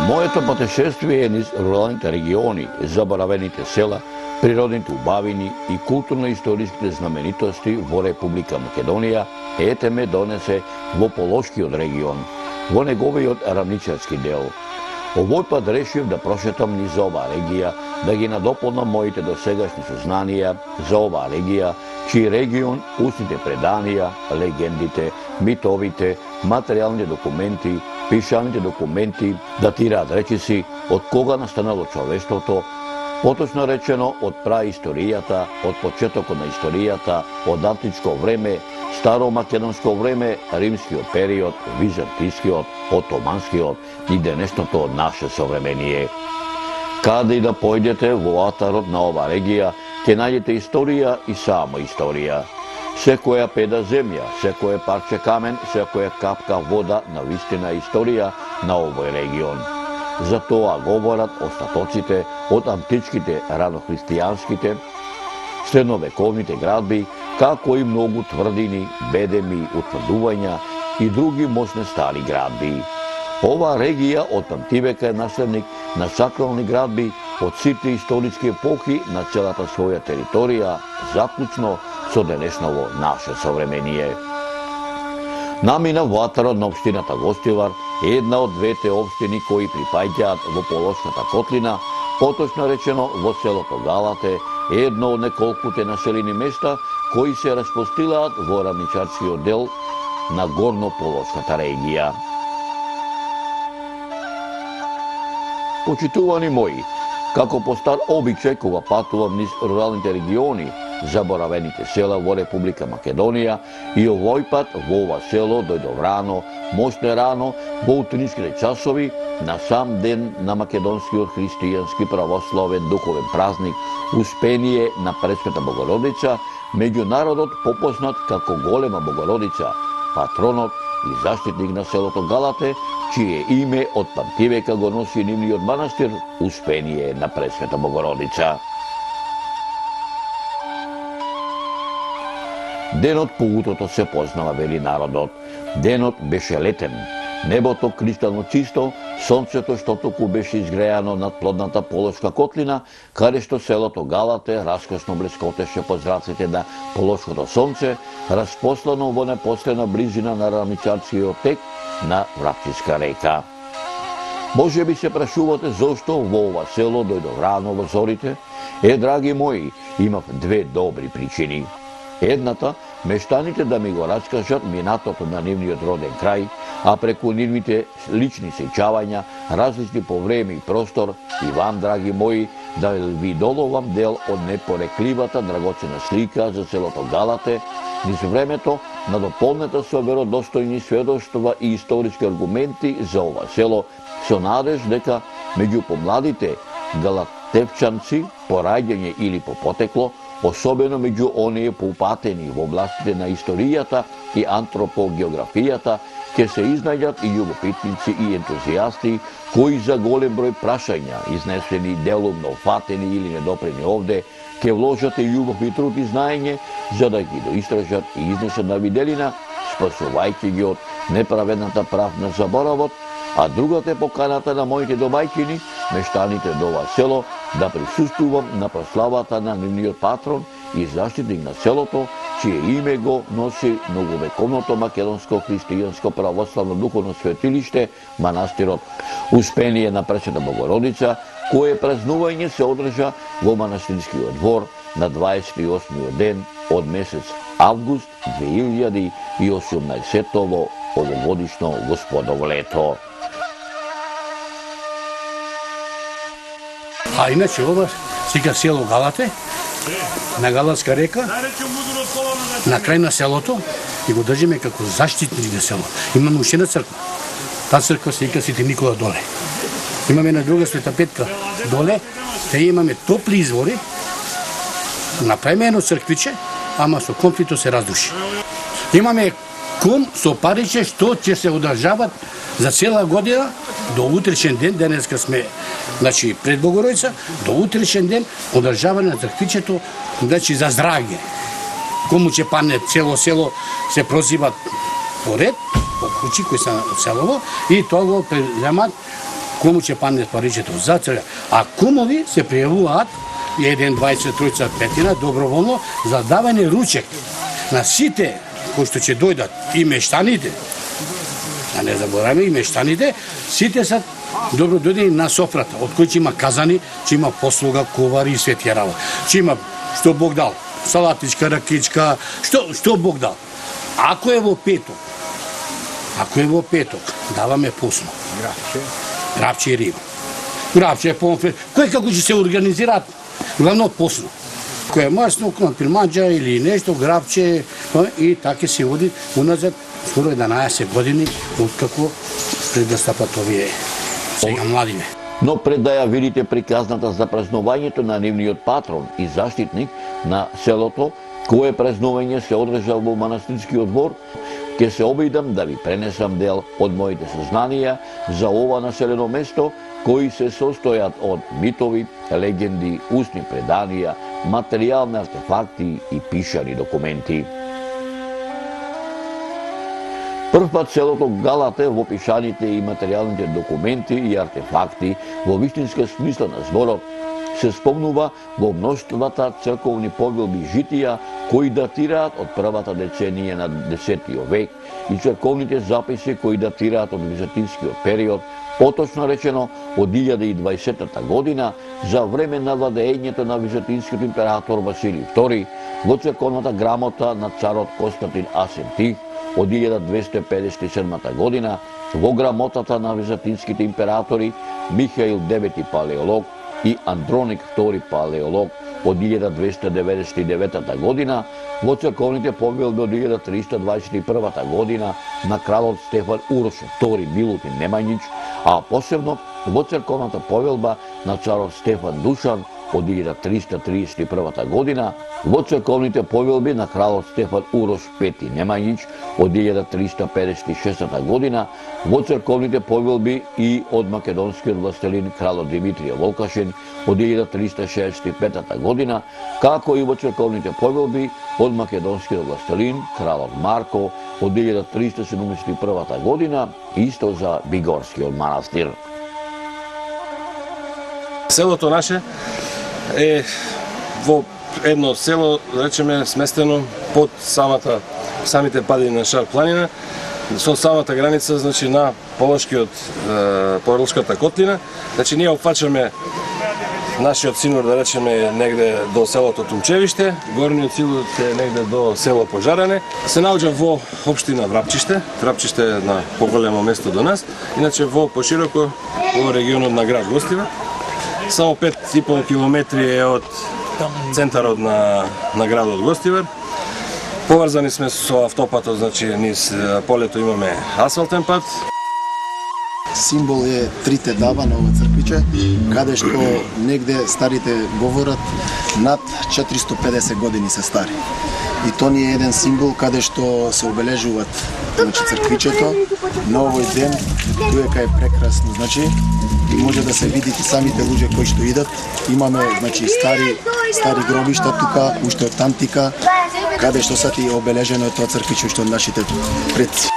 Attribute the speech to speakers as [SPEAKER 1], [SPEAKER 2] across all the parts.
[SPEAKER 1] Моето пътешествие е низ руралните региони, заборавените села, природните убавини и културно-историските знаменитости во Република Македонија ете ме донесе во Полошкиот регион, во неговиот рамничарски дел. Овој пат решив да прошетам низ оваа регија, да ги надополнам моите досегашни сознанија за оваа регија, чиј регион устните преданија, легендите, митовите, материјалните документи, пишаните документи датираат речиси од кога настанало човештвото, поточно речено од праисторијата, од почетокот на историјата, од античко време, старомакедонско време, римскиот период, византискиот, отоманскиот и денешното наше современие. Каде и да појдете во атарот на оваа регија, ќе најдете историја и само историја. Секоја педа земја, секој парче камен, секоја капка вода на вистина историја на овој регион. За тоа говорат остатоците од античките, ранохристијанските, средновековните градби, како и многу тврдини, бедеми, утврдувања и други мощни стари градби. Оваа регија од памтивека е наследник на сакрални градби од сите историски епохи на целата своја територија, заклучно со денешново наше современие. Намина во атарот на општината Гостивар е една од двете општини кои припаѓаат во Полошката котлина, поточно речено во селото Галате, е едно од неколкуте населени места кои се распростилаат во рамничарскиот дел на Горно-Полошката регија. Почитувани мои, како по стар обичај кога патувам низ руралните региони, заборавените села во Република Македонија, и овој пат во ова село дојдов рано, мощне рано, во утринските часови, на сам ден на македонскиот христијански православен духовен празник, Успение на Пресвета Богородица, меѓу народот попознат како Голема Богородица, патронот и заштитник на селото Галате, чие име од памтивека го носи нивниот манастир Успение на Пресвета Богородица. Денот по утрото се познава, вели народот. Денот беше летен. Небото кристално чисто, сонцето што току беше изгрејано над плодната Полошка котлина, каде што селото Галате раскосно блескотеше под зраците на полошкото сонце, распослано во непосредна близина на рамничарскиот тек на Врапчиска река. Може би се прашувате зошто во ова село дојдов рано во зорите? Драги мои, имав две добри причини. Едната, мештаните да ми го раскажат минатото на нивниот роден крај, а преку нивните лични сеќавања, различни по време и простор, и вам, драги мои, да ви доловам дел од непорекливата драгоцена слика за селото Галате, низ времето, надополнета со веродостојни сведоштва и историски аргументи за ова село, со надеж дека меѓу помладите галатевчанци, по раѓање или по потекло, особено меѓу оние поупатени во областите на историјата и антропогеографијата, ќе се изнајдат и љубопитници и ентузијасти кои за голем број прашања, изнесени делумно фатени или недопрени овде, ќе вложат и љубов и труд и знаење за да ги доистражат и изнесат на виделина, спасувајќи ги од неправедната правна заборавот, а другата е поканата на моите домајќини, мештаните до ова село, да присуствувам на прославата на нивниот патрон и заштитник на селото, чие име го носи многовековното македонско христијанско православно духовно светилиште, манастирот Успение на Пресвета Богородица, кое празнување се одржа во манастирскиот двор на 28 ден од месец август 2018 овогодишно Господово лето.
[SPEAKER 2] А иначе ова сега село Галате, на Галатска река, на крај на селото, и го држиме како заштитник на село. Имаме уште една црква. Таа црква се вика Свети Никола доле. Имаме една друга Света Петка доле, те имаме топли извори, направиме едно црквиче, ама со конфликто се разруши. Имаме кум со париче што ќе се одржават за цела година до утрешен ден, денеска сме пред Богородица, до утрешен ден одржаване на црквичето за здравје. Кому ќе падне цело село се прозиват поред, по куќи кои се од селово, и тоа го преземат кому ќе падне паричето за црква. А кумови се пријавуваат 1, 20, 30, 5 доброволно за давање ручек на сите кои што ќе дојдат и мештаните. А не забораваме и мештаните, сите се добро дојдени на софрата, од кој ќе има казани, ќе има послуга, ковари и све тие работи. Ќе има што Бог дал, салатичка, ракичка, што Бог дал. Ако е во петок, даваме посно. Грапче и риба. Грапче, помфет, кој како ќе се организираат, главно посно. Кој е масно, пилманџа или нешто, грапче, и така се води уназад скоро 11 години откако предстапат овие сега младиме.
[SPEAKER 1] Но пред да ја видите приказната за празнувањето на нивниот патрон и заштитник на селото, кое празнување се одржал во манастирскиот двор, ќе се обидам да ви пренесам дел од моите сознанија за ова населено место, кои се состојат од митови, легенди, устни преданија, материјални артефакти и пишани документи. Првпат селото Галате во пишаните и материјалните документи и артефакти во вистинска смисла на зборот се спомнува во мноштвата црковни повелби и житија кои датираат од првата деценија на 10 век и црковните записи кои датираат од византинскиот период, поточно речено од 1020 година за време на владеењето на византинскиот император Василий II во црковната грамота на царот Константин Асентих од 1257 година, во грамотата на византинските императори Михаил IX Палеолог и Андроник II Палеолог од 1299 година, во црковните повелби од 1321 година на кралот Стефан Урош II Милутин Немањич, а посебно во црковната повелба на царот Стефан Душан од 1331 година, во црковните повелби на кралот Стефан Урош V Немањич од 1356 година, во црковните повелби и од македонскиот властелин кралот Димитрија Волкашен од 1365 година, како и во црковните повелби од македонскиот властелин кралот Марко од 1371 година, исто за Бигорскиот манастир.
[SPEAKER 3] Селото наше е во едно село, речеме, сместено под самите падини на Шар планина, со самата граница, значи, на Полошката котлина. Значи, ние опфачаме нашиот синур, да речеме, негде до селото Тумчевиште, горниот синур е негде до село Пожаране. Се наоѓа во општина Врапчиште. Врапчиште е на поголемо место до нас, иначе во пошироко во регионот на град Гостивар. Само 5,5 километри е од центарот на градот Гостивар. Поврзани сме со автопатот, значи низ полето имаме асфалтен пат.
[SPEAKER 4] Символ е трите даба на ова црквиче, каде што негде старите говорат над 450 години се стари. И тоа ни е еден символ каде што се обележуваат, значи, црквичето на овој ден, туека е прекрасно, значи, и може да се видите самите луѓе кои што идат. Имаме, значи, стари гробишта тука, уште од антика, каде што са ти обележено тоа црквиче што нашите предци.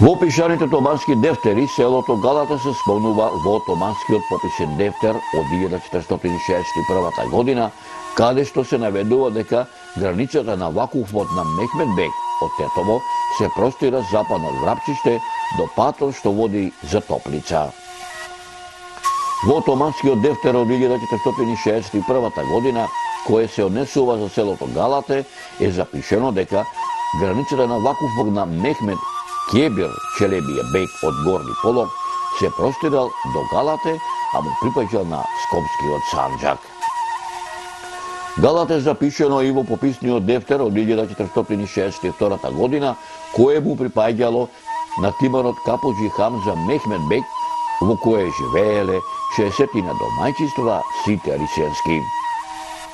[SPEAKER 1] Во пишаните томански дефтери, селото Галата се спомнува во томанскиот пописен дефтер од 1461 година, каде што се наведува дека границата на вакуфот на Мехмедбек од Тетово се простира западно од Врапчиште до патот што води за Топлица. Во томанскиот дефтер од 1461 година, кое се однесува за селото Галате, е запишено дека границата на вакуфот на Мехмед Кебир Челебија бек од Горни Полог се простирал до Галате, а му припаѓал на Скопскиот Санџак. Галате е запишено и во пописниот дефтер од 1462 година, кое му припаѓало на тимарот Капуџи Хамза Мехмед бек, во кое живееле 60 домаќинства сите рисенски.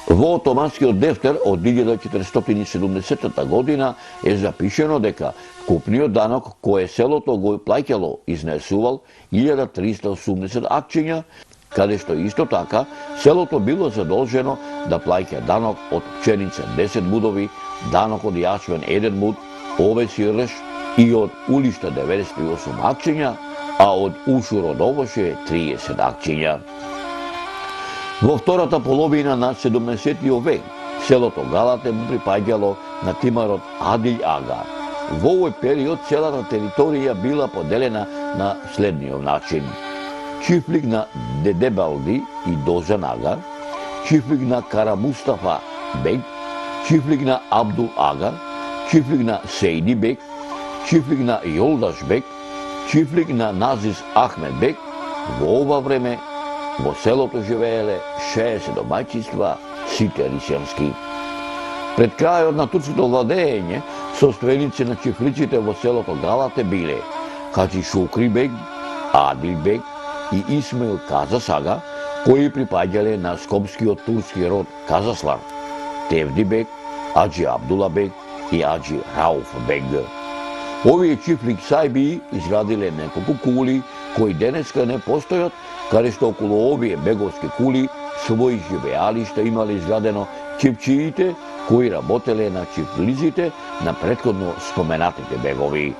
[SPEAKER 1] Во Отоманскиот дефтер од 1470 година е запишено дека купниот данок кој селото го плаќало изнесувал 1380 акчиња, каде што исто така селото било задолжено да плаќа данок од пченица 10 мудови, данок од јачмен 1 муд, овес и рж и од улишта 98 акчиња, а од ушур од овоше 30 акчиња. Во втората половина на 17 век, селото Галате му припаѓало на тимарот Адил Ага. Во овој период целата територија била поделена на следниот начин. Чифлик на Дедебалди и Дозан Ага, чифлик на Кара Мустафа Бек, чифлик на Абдул Ага, чифлик на Сейди Бек, чифлик на Јолдаш Бек, чифлик на Назис Ахмед Бек. Во ова време во селото живееле 60 домаќинства, сите рисјански. Пред крајот на турското владење, состојници на чифлиците во селото Галате биле Хаджи Шукри Бек, Адил Бек и Исмаил Казас Ага, кои припаѓале на скопскиот турски род Казаслар, Тевди Бек, Аджи Абдула Бек и Аджи Рауф Бек. Овие чифлик сајби изградиле неколку кули кои денеска не постојат, каде што околу овие беговски кули своји живеалишта имале изградено чипчиите кои работеле на чифлизите на претходно споменатите бегови.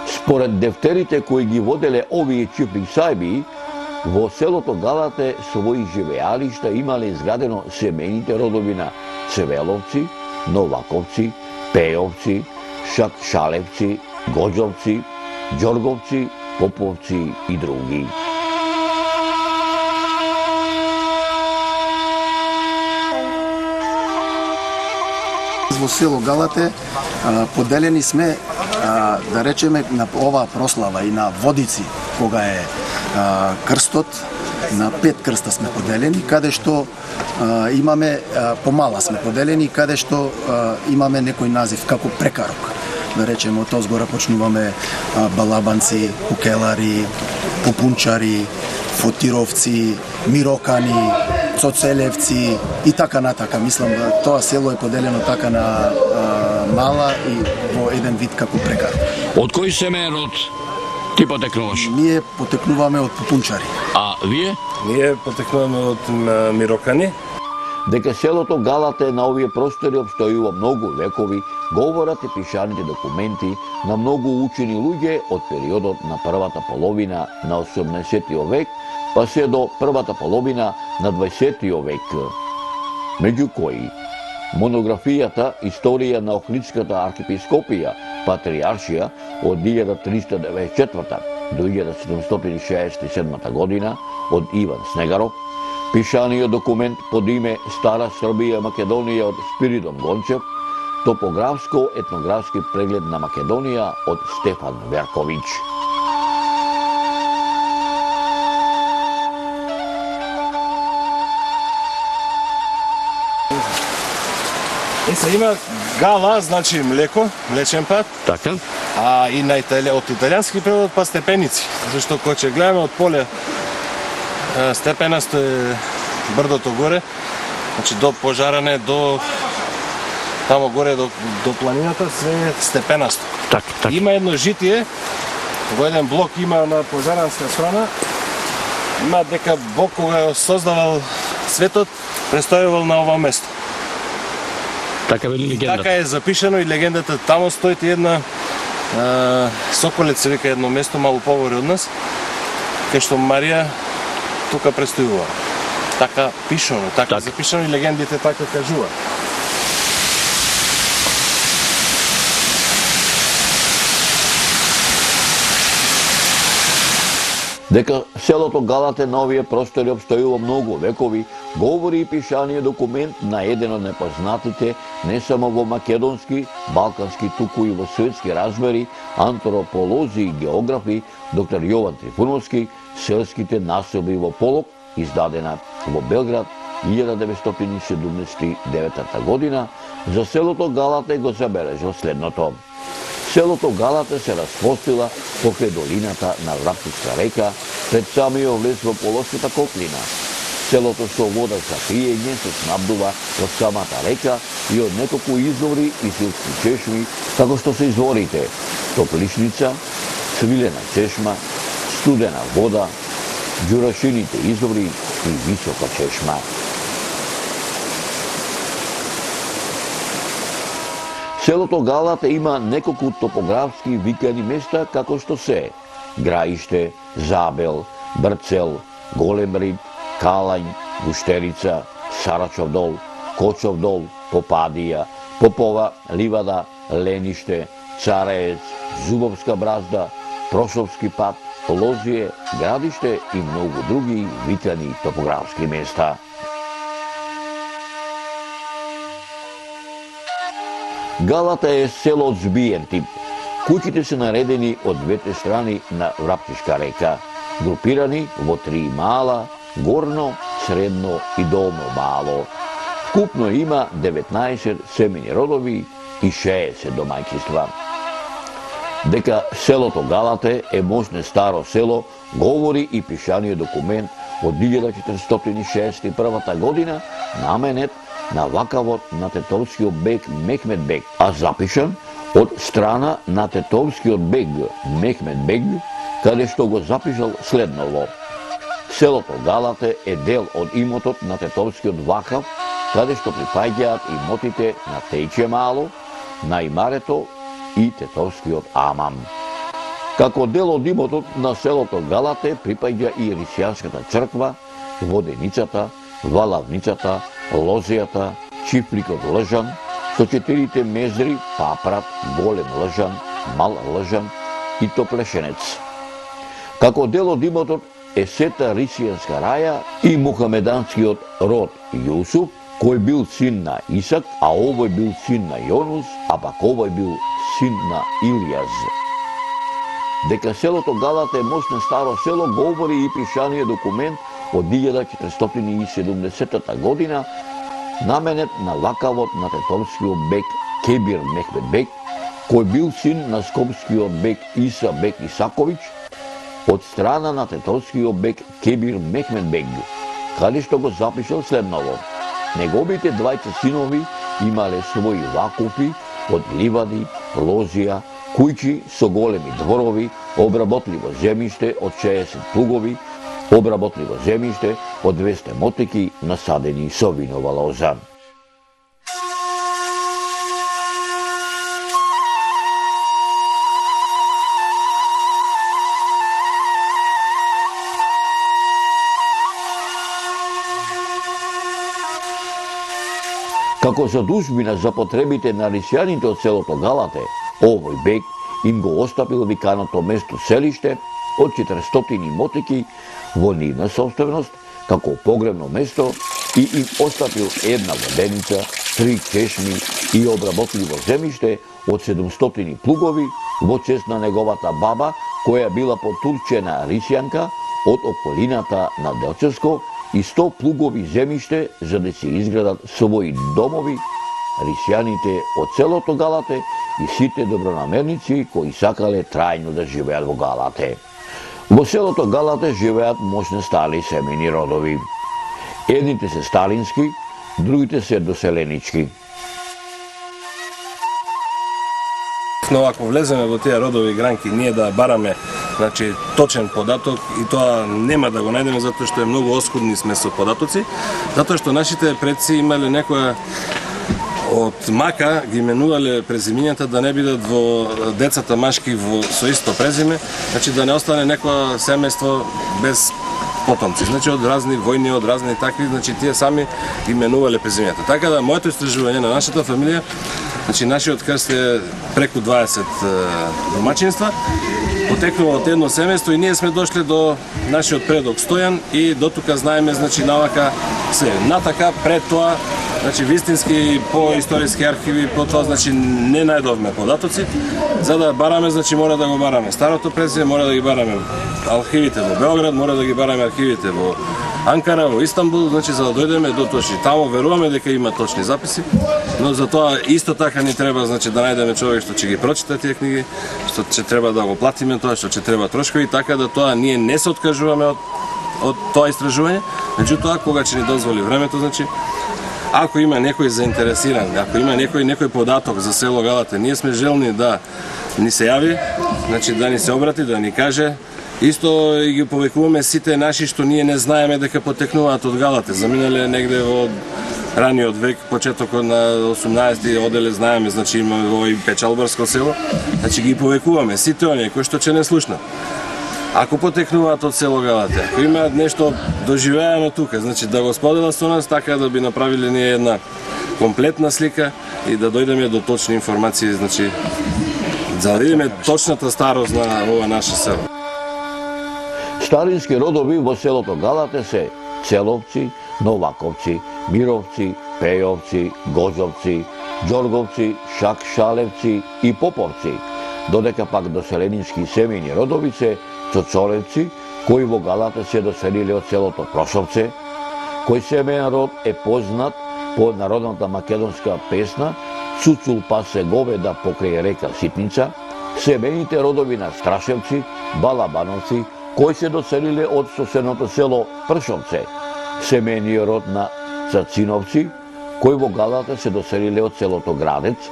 [SPEAKER 1] Според дефтерите кои ги воделе овие чифлик сајби, во селото Галате своји живеалишта имале изградено семејните родови на Цевеловци, Новаковци, Пејовци, Шалевци, Гоџовци, Ѓорговци, Поповци и други.
[SPEAKER 4] Во село Галате поделени сме, да речеме, на оваа прослава и на Водици, кога е крстот, на 5 крста сме поделени, каде што имаме, помала сме поделени, каде што имаме некој назив како прекарок. Да речеме, од озгора почнуваме балабанци, пукелари, пупунчари, фотировци, мирокани, цоцелевци и така натака. Мислам да тоа село е поделено така на мала и во еден вид како прекарок.
[SPEAKER 1] Од кој семеен род ти потекнуваш?
[SPEAKER 4] Ние потекнуваме од пупунчари.
[SPEAKER 1] А вие?
[SPEAKER 3] Ние потекнуваме од мирокани.
[SPEAKER 1] Дека селото Галате на овие простори обстојува многу векови, говорат и пишаните документи на многу учени луѓе од периодот на првата половина на 18 век, па се до првата половина на 20 век. Меѓу кои монографијата Историја на Охридската архиепископија, Патриаршија од 1394 до 1767 година од Иван Снегаров, пишаниот документ под име Стара Србија Македонија од Спиридон Гончев, топографско-етнографски преглед на Македонија од Стефан Верковиќ.
[SPEAKER 3] Се има гала, значи млеко, млечен пат.
[SPEAKER 1] Така?
[SPEAKER 3] А и на од италијански превод па степеници, зашто кога ќе гледаме од поле степенасто е брдото горе, значи до Пожаране, до тамо горе до планината све е степенасто.
[SPEAKER 1] Така.
[SPEAKER 3] Има едно житие, во еден блок има на Пожаранска страна, има дека Бог кога создавал светот, престојувал на ова место.
[SPEAKER 1] Така вели легендата.
[SPEAKER 3] Така е запишано и легендата. Тамо стои една Соколец се вика едно место малку погоре од нас, кај што Марија тука престојува. Така пишано, така запишано и легендите така кажува.
[SPEAKER 1] Дека селото Галате на овие простори обстојува многу векови, говори и пишаниот документ на еден од непознатите не само во македонски, балкански, туку и во светски размери, антрополози и географи, доктор Јован Трифуновски, селските насоби во Полок, издадена во Белград 1979 година, за селото Галате го забележал следното. Селото Галате се разпостила покрај долината на Врапчишка река, пред самиот влез во Полошката котлина. селото со вода за пиење се снабдува од самата река и од неколку извори и силски чешми, како што се изворите Топлишница, Свилена чешма, Студена вода, Ѓурашините извори и Висока чешма. Селото Галата има неколку топографски викани места како што се Граиште, Забел, Брцел, Голем Рид, Калањ, Гуштерица, Сарачов дол, Кочов дол, Попадија, Попова, Ливада, Лениште, Цареец, Зубовска бразда, Прошовски пат, Лозие, Градиште и многу други викани топографски места. Галата е село од збиен тип. Куќите се наредени од двете страни на Врапчишка река, групирани во три мала, горно, средно и долно мало. Вкупно има 19 семени родови и 60 домаќинства. Дека селото Галате е можно старо село, говори и пишаниот документ од 1461 година, наменет на вакавот на тетовскиот бег Мехмед бег, а запишан од страна на тетовскиот бег Мехмед бег, каде што го запишал следново. Селото Галате е дел од имотот на тетовскиот вакав, каде што припаѓаат имотите на Тејче мало, на Имарето и тетовскиот Амам. Како дел од имотот на селото Галате припаѓа и Рисијанската црква, Воденицата, Валавницата, Лозијата, Чифликот Лжан, со 4 мезри, Папрат, Голем Лжан, Мал Лжан и Топлешенец. Како дел од имотот е сета Рисијанска раја и мухамеданскиот род Јусуф, кој бил син на Исак, а овој бил син на Јонус, а пак овој бил син на Илијаз. Дека селото Галата е можно старо село говори и пишаниот документ од 1470 година, наменет на вакавот на тетовскиот бег Кебир Мехмед бег, кој бил син на скопскиот бег Иса бег Исаковиќ, од страна на тетовскиот бег Кебир Мехмед бег, каде што го запишал следново. Неговите двајца синови имале своји вакуфи од ливади, лозија, кујчи со големи дворови, обработливо земјиште од 60 плугови, обработливо земјиште од 200 мотики насадени со винова лоза. Како задужбина за потребите на рисјаните од селото Галате, овој бег им го остапил виканото место селиште од 400 мотики во нивна собственост, како погребно место и им остапил една воденица, 3 чешми и обработливо земјиште од 700 плугови во чест на неговата баба, која била потурчена рисјанка од околината на Делчевско, и 100 плугови земјиште за да се изградат своји домови, рисјаните од селото Галате и сите добронамерници кои сакале трајно да живеат во Галате. Во селото Галате живеат мощни стари семени родови. Едните се старински, другите се доселенички.
[SPEAKER 3] Но ако влеземе во тие родови гранки, ние да бараме точен податок, и тоа нема да го најдеме затоа што е многу оскудни сме со податоци, затоа што нашите предци имале некоја од мака ги менувале презимињата да не бидат во децата машки со исто презиме, да не остане некоја семејство без потомци, од разни војни, од разни такви, тие сами ги менувале презимињата. Така да моето истражување на нашата фамилија, нашиот крст е преку 20 домаќинства, потекнува од едно семејство и ние сме дошле до нашиот предок Стојан и до тука знаеме навака се. Натака пред тоа вистински по историски архиви, по тоа не најдовме податоци. За да бараме, мора да го бараме старото презиме, мора да ги бараме архивите во Београд, мора да ги бараме архивите во Анкара, во Истанбул, за да дојдеме до точни. Тамо веруваме дека има точни записи, но за тоа исто така ни треба да најдеме човек што ќе ги прочита тие книги, што ќе треба да го платиме тоа, што ќе треба трошкови, така да тоа ние не се откажуваме од од тоа истражување, меѓутоа кога ќе ни дозволи времето, значи ако има некој заинтересиран, ако има некој податок за село Галате, ние сме желни да ни се јави, значи да ни се обрати, да ни каже. Исто и ги повекуваме сите наши што ние не знаеме дека потекнуваат од Галате. Заминале негде во раниот век, почетокот на 18-ти оделе знаеме, значи има овој Печалбарско село, значи ги повекуваме сите оние кои што ќе не слушнат. Ако потекнуваат од село Галате, ако имаат нешто доживеано тука, значи да го споделат со нас, така да би направиле ние една комплетна слика и да дојдеме до точни информации, значи за да видиме точната старост на ова наше село.
[SPEAKER 1] Старински родови во селото Галате се Целовци, Новаковци, Мировци, Пејовци, Гожовци, Ѓорговци, Шакшалевци и Поповци, додека пак доселенински семејни родови се Цоцолевци, кои во Галате се доселиле од селото Прошовце, кој семејен род е познат по народната македонска песна Цуцул пасе говеда покрај река Ситница, семејните родови на Страшевци, Балабановци, кои се доселиле од соседното село Пршовце, семејниот род на Цациновци, кои во Галата се доселиле од селото Градец,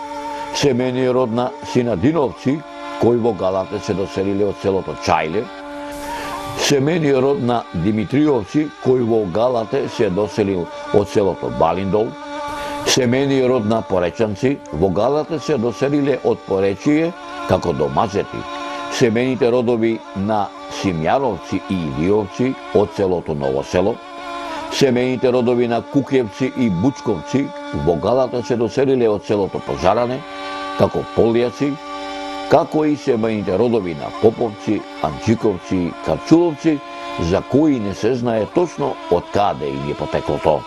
[SPEAKER 1] семејниот род на Синадиновци, кои во Галата се доселиле од селото Чајле, семејниот род на Димитриовци, кои во Галате се доселил од селото Балиндол, семејниот род на Поречанци, во Галате се доселиле од Поречие, како домазети, семејните родови на Симјановци и Илиовци од селото Ново село, семејните родови на Кукјевци и Бучковци во Галата се доселиле од селото Пожаране, како Полјаци, како и семејните родови на Поповци, Анчиковци и Карчуловци, за кои не се знае точно од каде им е потеклото.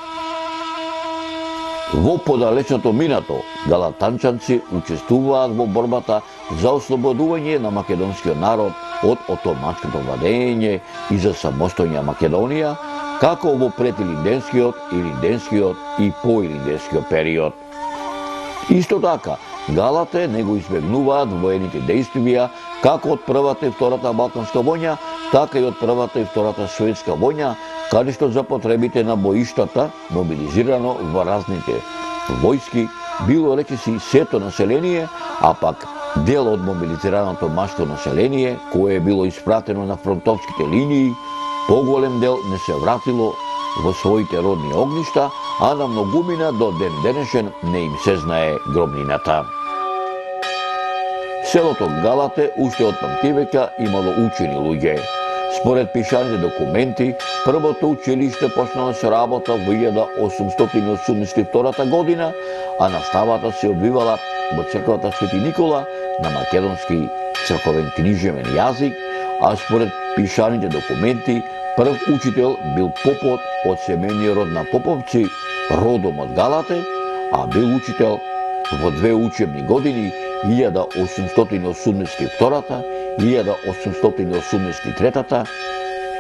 [SPEAKER 1] Во подалечното минато, галатанчанци учествуваат во борбата за ослободување на македонскиот народ од отоманското владење и за самостојна Македонија, како во предилинденскиот, илинденскиот и поилинденскиот период. Исто така, Галате не го избегнуваат воените дејствија како од Првата и Втората Балканска војна, така и од Првата и Втората Советска војна, каде што за потребите на боиштата, мобилизирано во разните војски, било речиси сето население, а пак дел од мобилизираното машко население, кое било испратено на фронтовските линии, поголем дел не се вратило во своите родни огништа, а на многумина до ден денешен не им се знае гробнината. Селото Галате уште од памтивека имало учени луѓе. Според пишаните документи, првото училиште почнало со работа во 1882 година, а наставата се одвивала во црквата Свети Никола на македонски црковен книжевен јазик, а според пишаните документи, прв учител бил попот од семејниот род на Поповци, родом од Галате, а бил учител во две учебни години 1882, 1883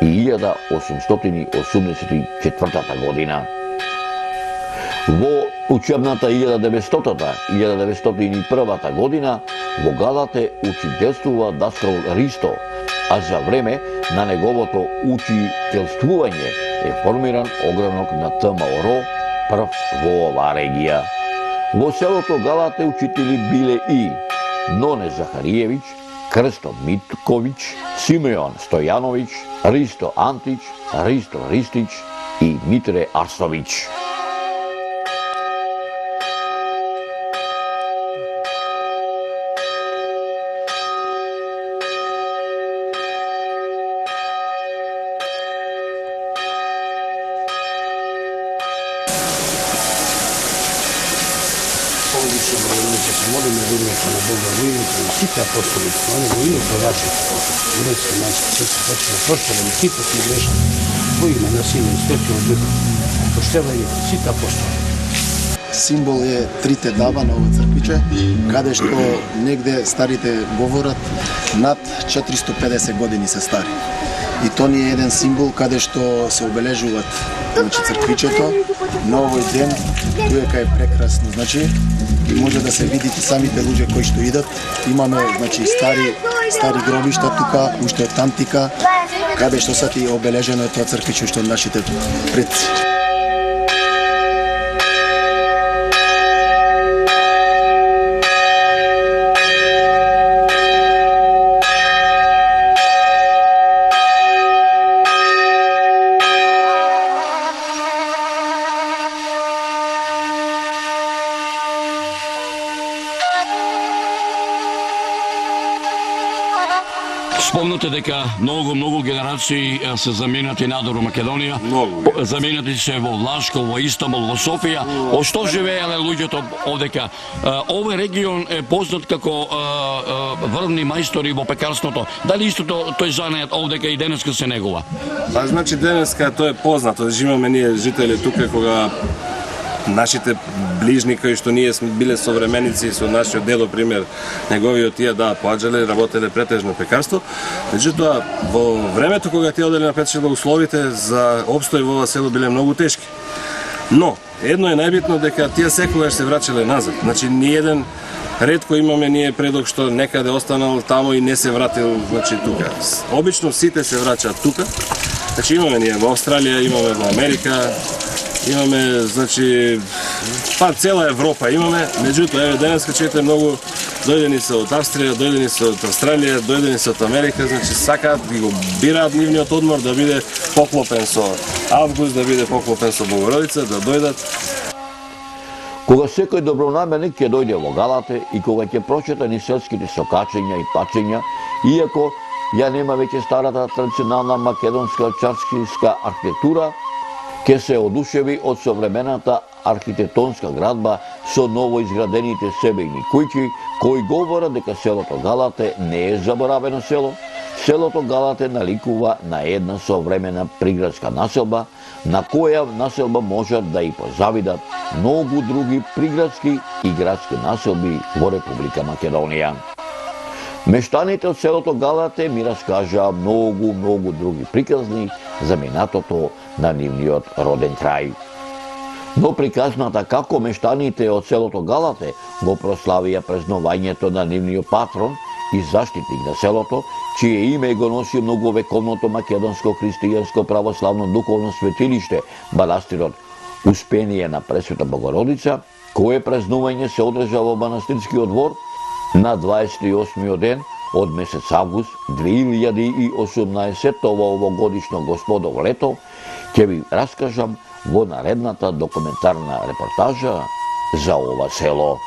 [SPEAKER 1] и 1884 година. Во учебната 1900-1901 година во Галате учителствува даскал Ристо, а за време на неговото учителствување е формиран огранок на ТМОР, прв во оваа регија. Во селото Галате учители биле и Ноне Захариевич, Крсто Миткович, Симеон Стојанович, Ристо Антич, Ристо Ристич и Митре Арсович.
[SPEAKER 2] Молиме во името на Бога, во името на сите апостоли, во името вашето, грецки наши, сети почва апостолен, сите сме грешни, во име на Сина и Светиот Дух, поштевајќи сите апостоли.
[SPEAKER 4] Символ е трите даба на ова црквиче, каде што негде старите говорат над 450 години се стари. и то ни е еден символ каде што се обележуваат црквичето на овој ден, тука е прекрасно, и може да се видите самите луѓе кои што идат. Имаме стари гробишта тука, уште од антика, каде што са ти обележено е тоа црквиче што нашите предци.
[SPEAKER 5] Спомнате дека многу генерации се заменати надвор во Македонија. Заменати се во Влашко, во Истанбул, во Софија. Од што живееле луѓето овдека? Овој регион е познат како врвни мајстори во пекарството. Дали истото тој занет овдека и денеска се негува?
[SPEAKER 3] Денеска тоа е познато. Живееме ние жители тука кога нашите ближни кои што ние сме биле современици со нашиот дедо пример, неговиот тие поаѓале, работеле претежно пекарство. Меѓутоа во времето кога тие оделе на печело условите за опстој во ова село биле многу тешки. Но едно е најбитно дека тие секогаш се враќале назад. Ни еден ретко имаме ние предок што некаде останал тамо и не се вратил тука. Обично сите се враќаат тука. Имаме ние во Австралија, имаме во Америка, имаме, цела Европа имаме, меѓутоа, денеска чуете многу дојдени се од Австрија, дојдени се од Австралија, дојдени се од Америка, сакаат ги го бираат нивниот одмор да биде поклопен со август, да биде поклопен со Богородица, да дојдат.
[SPEAKER 1] Кога секој добронамерник ќе дојде во Галате и кога ќе прочита ни селските сокачења и пачења, иако ја нема веќе старата традиционална македонска царскинска архитектура, ќе се одушеви од современата архитектонска градба со новоизградените себејни куќи, кои говорат дека селото Галате не е заборавено село. Селото Галате наликува на една современа приградска населба, на која населба можат да и позавидат многу други приградски и градски населби во Република Македонија. Мештаните од селото Галате ми раскажаа многу други приказни за минатото на нивниот роден крај. Но приказната како мештаните од селото Галате го прославија празнувањето на нивниот патрон и заштитник на селото, чие име го носи многовековното македонско христијанско православно духовно светилиште, манастирот Успение на Пресвета Богородица, кое празнување се одржа во манастирскиот двор на 28 ден од месец август 2018 во овогодишно господово лето, ќе ви раскажам во наредната документарна репортажа за ова село.